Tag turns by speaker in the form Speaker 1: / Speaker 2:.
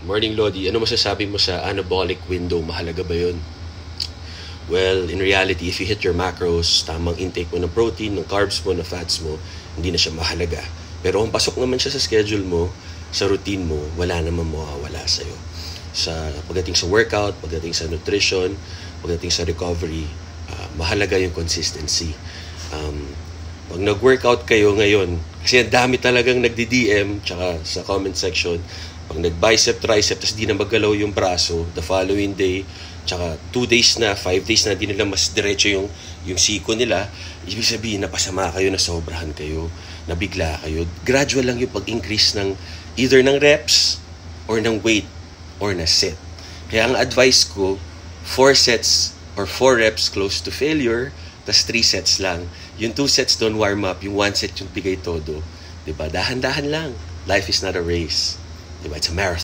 Speaker 1: Morning, Lodi. Ano masasabi mo sa anabolic window? Mahalaga ba yun? Well, in reality, if you hit your macros, tamang intake mo ng protein, ng carbs mo, ng fats mo, hindi na siya mahalaga. Pero kung pasok naman siya sa schedule mo, sa routine mo, wala naman mawawala sa'yo. Pagdating sa workout, pagdating sa nutrition, pagdating sa recovery, mahalaga yung consistency. Pag nag-workout kayo ngayon, kasi ang dami talagang nagdi-DM, tsaka sa comment section, pag nag-bicep, tricep, tapos di na maggalaw yung braso, the following day, tsaka 2 days na, 5 days na, di nila mas diretso yung siko nila, ibig sabihin, napasama kayo, nasobrahan kayo, nabigla kayo. Gradual lang yung pag-increase ng either ng reps, or ng weight, or na set. Kaya ang advice ko, 4 sets or 4 reps close to failure, tas 3 sets lang. Yung 2 sets don't warm up, yung 1 set yung bigay todo. Diba? Dahan-dahan lang. Life is not a race. Diba? It's a marathon.